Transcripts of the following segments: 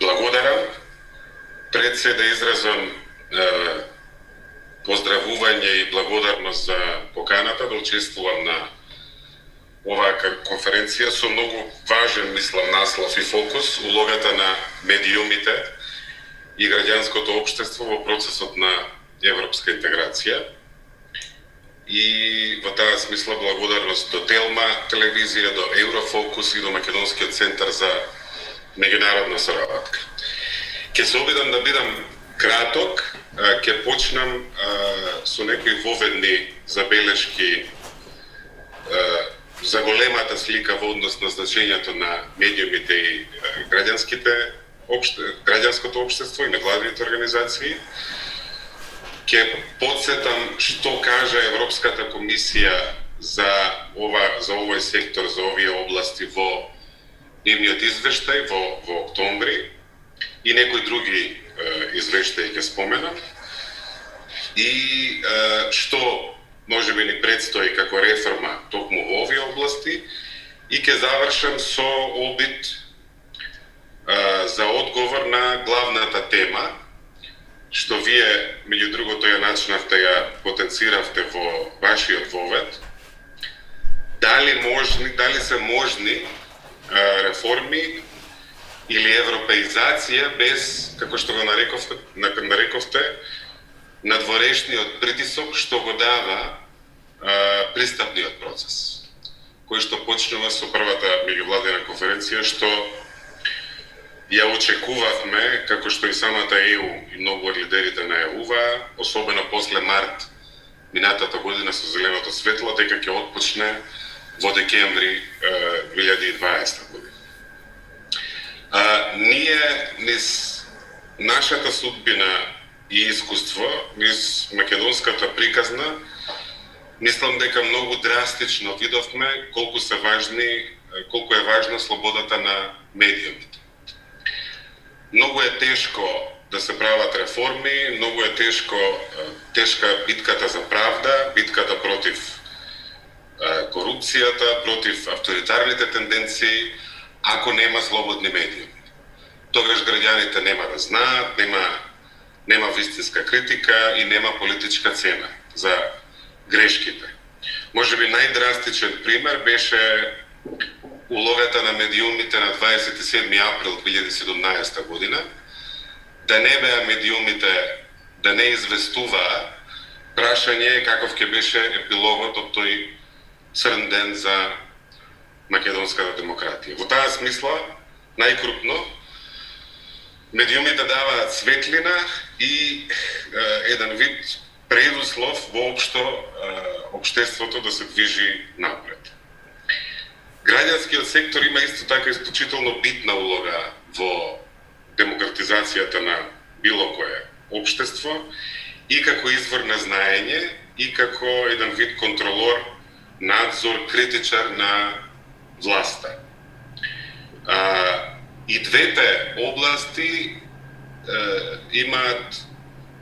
Благодарам. Пред се да изразам поздравување и благодарност за поканата да учествувам на оваа конференција со многу важен, мислам, наслов и фокус улогата на медиумите и граѓанското општество во процесот на европска интеграција. И во таа смисла благодарност до Телма телевизија, до Еврофокус и до Македонскиот центар за меѓународна соработка. Ке се обидам да бидам краток, ке почнам со некои воведни забелешки за големата слика во однос на значењето на медиумите и граѓанското општество и невладините организации. Ке подсетам што кажа Европската комисија за овој сектор, за овие области во нивниот извештај во октомври и некои други извештаи ќе споменам. И што можеби ни предстои како реформа токму во овие области и ќе завршам со обид за одговор на главната тема, што вие, меѓу другото, ја начнавте, ја потенциравте во вашиот вовед. Дали се можни реформи или европеизација без, како што го нарековте, надворешниот притисок што го дава пристапниот процес, кој што почнува со првата меѓувладина конференција, што ја очекувавме, како што и самата ЕУ и многу од лидерите на ЕУ-ва, особено после март минатата година со зеленото светло, дека ќе отпочне во декември 2020 година. Ние низ нашата судбина и искуство, низ македонската приказна, мислам дека многу драстично видовме колку е важна слободата на медиумите. Многу е тешко да се прават реформи, многу е тешка битката за правда, битката против корупцијата, против авторитарните тенденции, ако нема слободни медиуми. Тогаш граѓаните нема да знаат, нема вистинска критика и нема политичка цена за грешките. Можеби најдрастичен пример беше улогата на медиумите на 27 април 2017 година, да не беа медиумите, да не известуваа, прашање каков ќе беше епилогот од тој црн ден за македонската демократија. Во таа смисла, најкрупно, медиумите даваат светлина и еден вид предуслов воопшто општеството да се движи напред. Граѓанскиот сектор има исто така исклучително битна улога во демократизацијата на било кое општество и како извор на знаење и како еден вид контролор, надзор, критичар на власта. И двете области имаат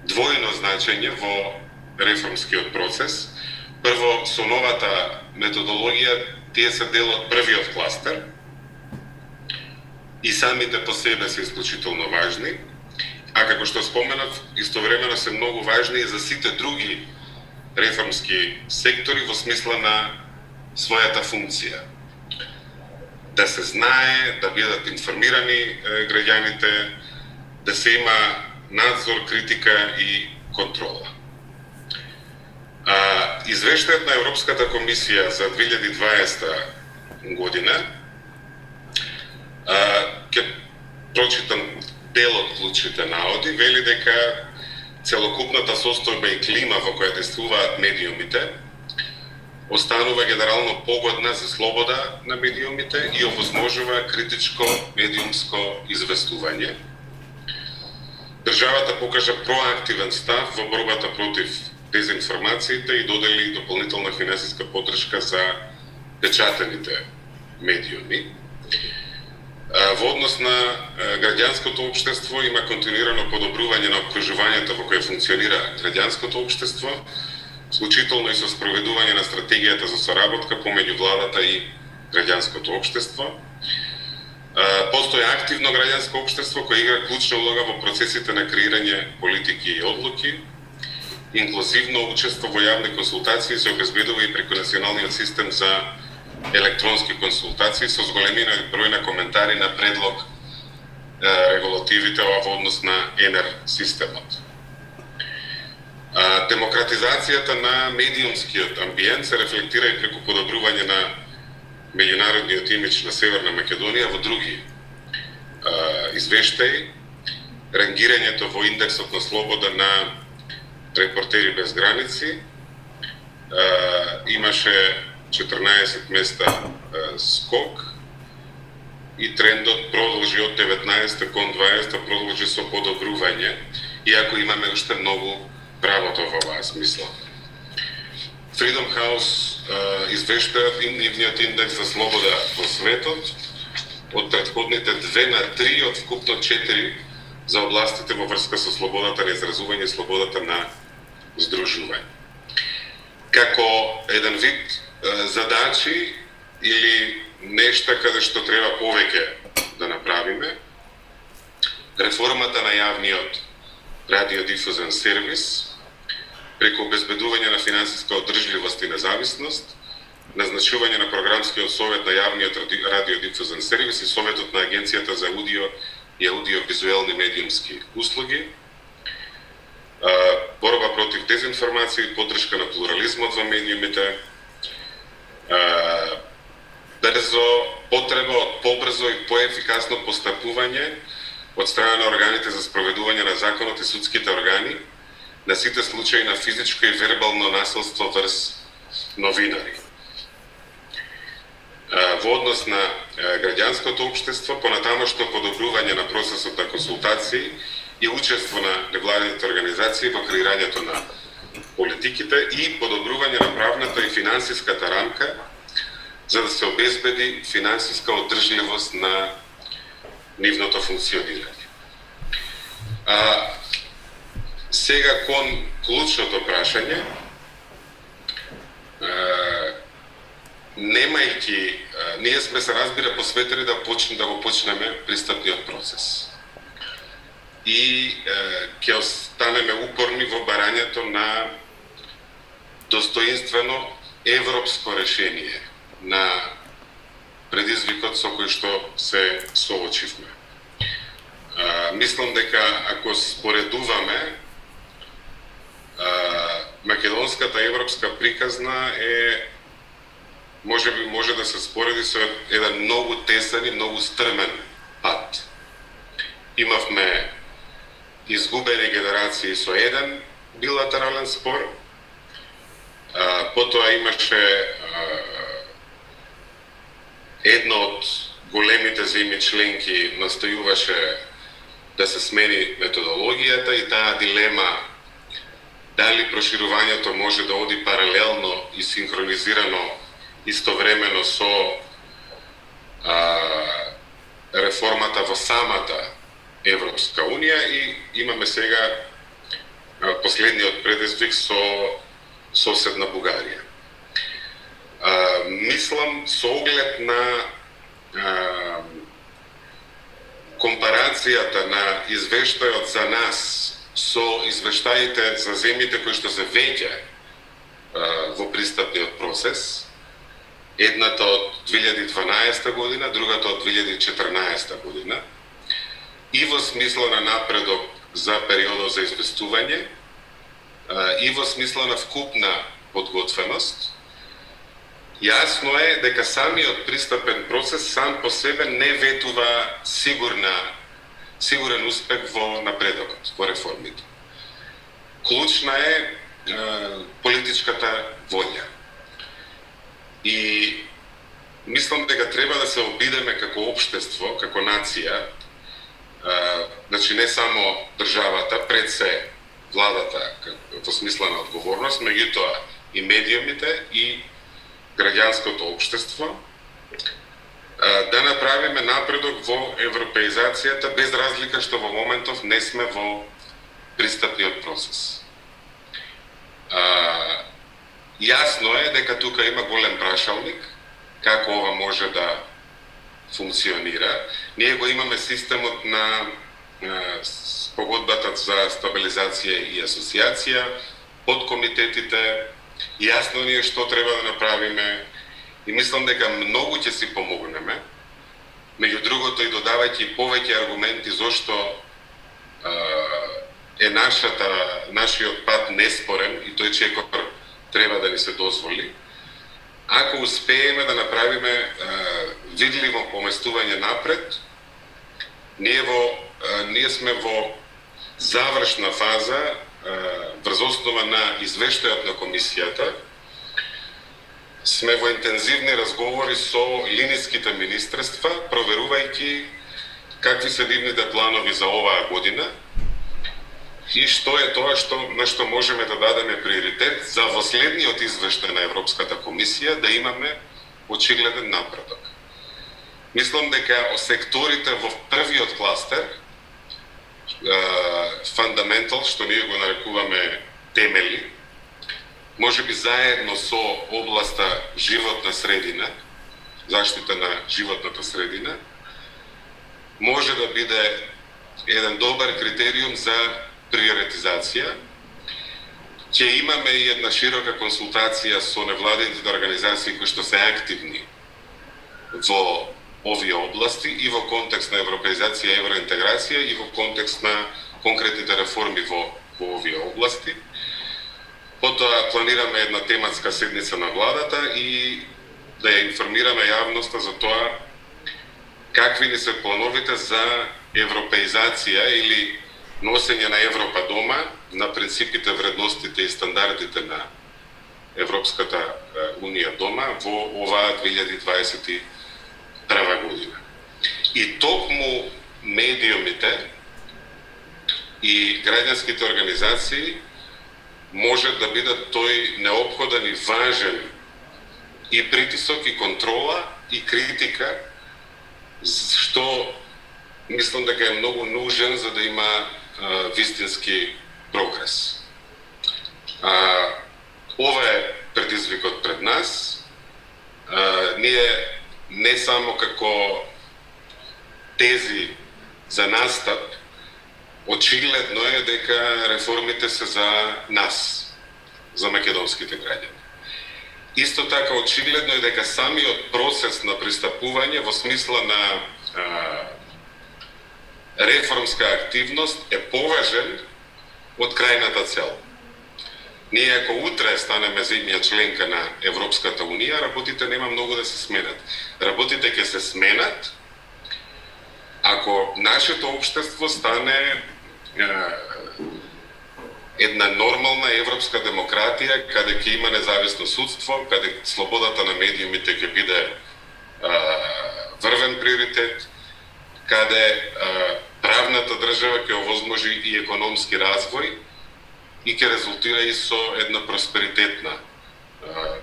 двојно значење во реформскиот процес. Прво, со новата методологија, тие се дел од првиот кластер и самите по себе се исклучително важни, а како што споменав, истовремено се многу важни и за сите други реформски сектори во смисла на својата функција. Да се знае, да бидат информирани граѓаните, да се има надзор, критика и контрола. Извештајот на Европската комисија за 2020 година, ќе прочитам дел од клучните наводи, вели дека целокупната состојба и клима во која действуваат медиумите останува генерално погодна за слобода на медиумите и овозможува критичко медиумско известување. Државата покажа проактивен став во борбата против дезинформациите и додели дополнителна финансиска поддршка за печатените медиуми. Во однос на граѓанското општество има континуирано подобрување на окружувањето во кое функционира граѓанското општество, вклучително и со спроведување на стратегијата за соработка помеѓу владата и граѓанското општество. Постои активно граѓанско општество кој игра клучна улога во процесите на креирање политики и одлуки. Инклузивно учество во јавни консултации се обезбедува и преку националниот систем за електронски консултации со зголемина број на коментари на предлог регулативите во однос на ЕНЕР системот. Демократизацијата на медиумскиот амбиент се рефлектира и преку подобрување на меѓународниот имидж на Северна Македонија во други извештаи, рангирањето во индексот на слобода на Репортери без граници имаше 14 места скок и трендот продолжи од 19 кон 20 продолжи со подобрување, иако имаме уште многу правото во оваа смисла. Freedom House извештаат нивниот индекс за слобода во светот од претходните 2 на 3 од вкупно 4 за областите во врска со слободата на изразување и слободата на здружување. Како еден вид задачи или нешта каде што треба повеќе да направиме, реформата на јавниот радиодифузен сервис преку обезбедување на финансиска одржливост и независност, назначување на програмскиот совет на јавниот радиодифузен сервис и советот на Агенцијата за аудио и аудиовизуелни медиумски услуги, борба против дезинформација и поддршка на плурализмот во медиумите, потреба од побрзо и поефикасно постапување од страна на органите за спроведување на законот и судските органи на сите случаи на физичко и вербално насилство врз новинари. Во однос на граѓанското општество, понатамошно подобрување на процесот на консултации и учество на невладините организации во креирањето на политиките и подобрување на правната и финансиската рамка за да се обезбеди финансиска одржливост на нивното функционирање. Сега кон клучното прашање, ние сме се разбира посветени да го почнеме пристапниот процес. И ќе останеме упорни во барањето на достоинствено европско решение на предизвикот со кој што се соочивме. Мислам дека ако споредуваме, македонската европска приказна може да се спореди со еден многу тесен и многу стрмен пат. Имавме изгубени генерации со еден билатерален спор, потоа имаше една од големите земји членки настојуваше да се смени методологијата и таа дилема дали проширувањето може да оди паралелно и синхронизирано истовремено со реформата во самата Европска Унија и имаме сега последниот предизвик со соседна Бугарија. Мислам, со оглед на компарацијата на извештајот за нас со извештаите за земјите кои што се веќе во пристапниот процес, едната од 2012 година, другата од 2014 година, и во смисла на напредок за периодот за известување, и во смисла на вкупна подготвеност, јасно е дека самиот пристапен процес сам по себе не ветува сигурен успех во напредокот, во реформите. Клучна е политичката волја. И мислам дека треба да се обидеме како општество, како нација, значи не само државата, пред се владата во смисла на одговорност, меѓутоа и медиумите и граѓанското општество, да направиме напредок во европеизацијата без разлика што во моментов не сме во пристапниот процес. Јасно е дека тука има голем прашалник, како ова може да функционира. Ние го имаме системот на спогодбата за стабилизација и асоциација, подкомитетите, јасно ни е што треба да направиме и мислам дека многу ќе си помогнеме. Меѓу другото и додавајќи повеќе аргументи зошто е нашиот пат неспорен и тој чекор треба да ни се дозволи. Ако успееме да направиме видливо поместување напред, ние сме во завршна фаза врз основа на извештајот на комисијата. Сме во интензивни разговори со линиските министерства, проверувајќи какви се нивните планови за оваа година и што е тоа на што можеме да дадеме приоритет за во следниот извештај на Европската комисија да имаме очигледен напредок. Мислам дека секторите во првиот кластер, фундаментал, што ние го нарекуваме темели, може би заедно со областа животна средина, заштита на животната средина, може да биде еден добар критериум за приоритизација. Ќе имаме и една широка консултација со невладините организации кои што се активни во овие области и во контекст на европеизација и евроинтеграција и во контекст на конкретните реформи во овие области. Потоа планираме една тематска седница на владата и да ја информираме јавноста за тоа какви ни се плановите за европеизација или носење на Европа дома, на принципите, вредностите и стандардите на Европската Унија дома во оваа 2021 година. И токму медиумите и граѓанските организации може да бидат тој неопходен и важен и притисок и контрола и критика, што мислам дека е многу нужен за да има вистински прогрес. Ова е предизвикот пред нас. Ние не само како тези за настап, очигледно е дека реформите се за нас, за македонските граѓани. Исто така очигледно е дека самиот процес на пристапување во смисла на реформска активност е поважен од крајната цел. Ние ако утре станеме земја членка на Европската Унија, работите нема многу да се сменат. Работите ќе се сменат ако нашето општество стане една нормална европска демократија, каде ќе има независно судство, каде слободата на медиумите ќе биде врвен приоритет, каде правната држава ќе овозможи и економски развој и ќе резултира и со една просперитетна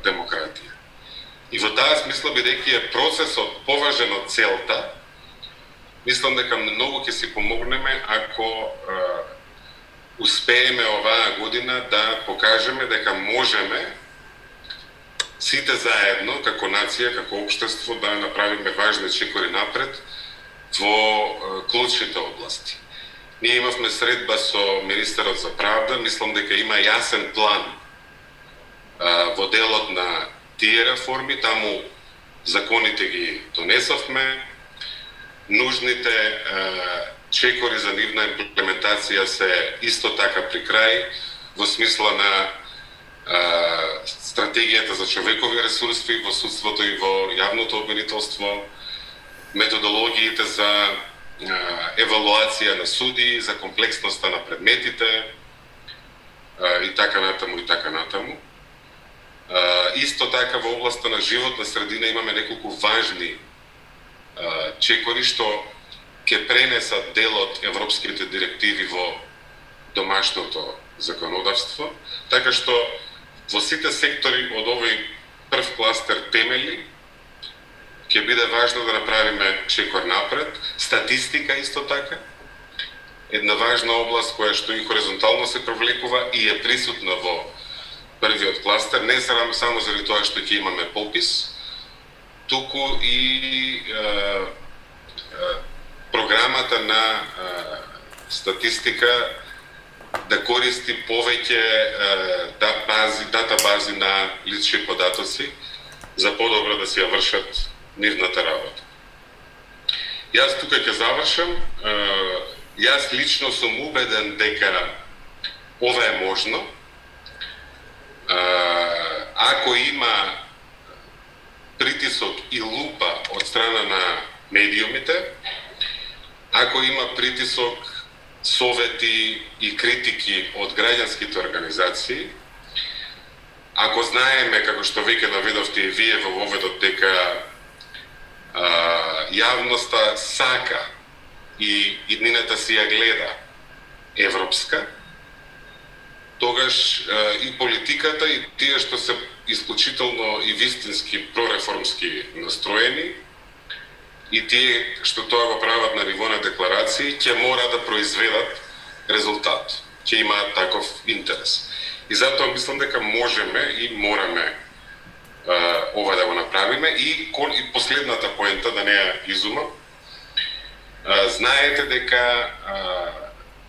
демократија. И во таа смисла, бидејќи е процесот поважен од целта, мислам дека многу ќе си помогнеме ако успееме оваа година да покажеме дека можеме сите заедно, како нација, како општество, да направиме важни чекори напред во клучните области. Ние имавме средба со министерот за правда, мислам дека има јасен план во делот на тие реформи, таму законите ги донесовме, нужните чекори за нивна имплементација се исто така при крај, во смисла на стратегијата за човекови ресурси во судството и во јавното обвинителство, методологиите за евалуација на суди, за комплексноста на предметите и така натаму и така натаму. Исто така во областа на животна средина имаме неколку важни чекори што ќе пренесат дел од европските директиви во домашното законодавство, така што во сите сектори од овој прв кластер темели ќе биде важно да направиме чекор напред. Статистика исто така, една важна област која што и хоризонтално се провлекува и е присутна во првиот кластер, не само заради тоа што ќе имаме попис, туку и програмата на статистика да користи повеќе датабази на лични податоци за подобро да си ја вршат нивната работа. Јас тука ќе завршам. Јас лично сум убеден дека ова е можно. Ако има притисок и лупа од страна на медиумите, ако има притисок, совети и критики од граѓанските организации, ако знаеме, како што веќе наведовте и вие во воведот, дека јавноста сака и иднината си ја гледа европска, тогаш и политиката и тие што се исклучително и вистински прореформски настроени и тие што тоа го прават на ниво на декларации ќе мора да произведат резултат, ќе имаат таков интерес. И затоа мислам дека можеме и мораме ова да го направиме. И последната поента, да не ја изумам, знаете дека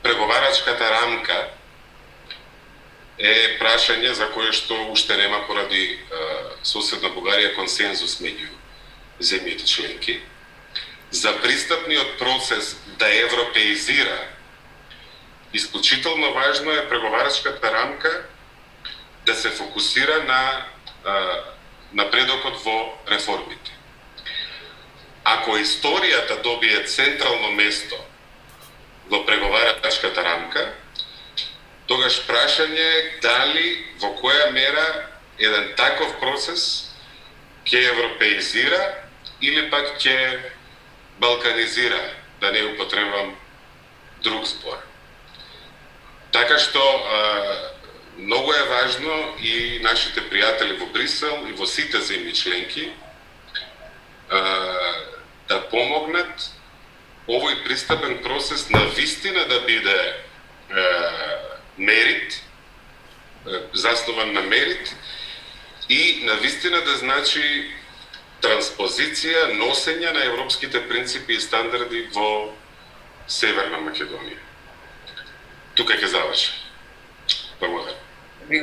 преговарачката рамка е прашање за кое што уште нема поради соседна Бугарија консензус меѓу земјите членки. За пристапниот процес да европеизира, исклучително важно е преговарачката рамка да се фокусира на напредокот во реформите. Ако историјата добие централно место во преговарачката рамка, тогаш прашање е дали во која мера еден таков процес ќе европеизира или пак ќе балканизира, да не употребам друг збор. Така што многу е важно и нашите пријатели во Брисел и во сите земји членки да помогнат овој пристапен процес на вистина да биде мерит, заснуван на мерит и на вистина да значи транспозиција, носење на европските принципи и стандарди во Северна Македонија. Тука ќе завршам. Благодарам.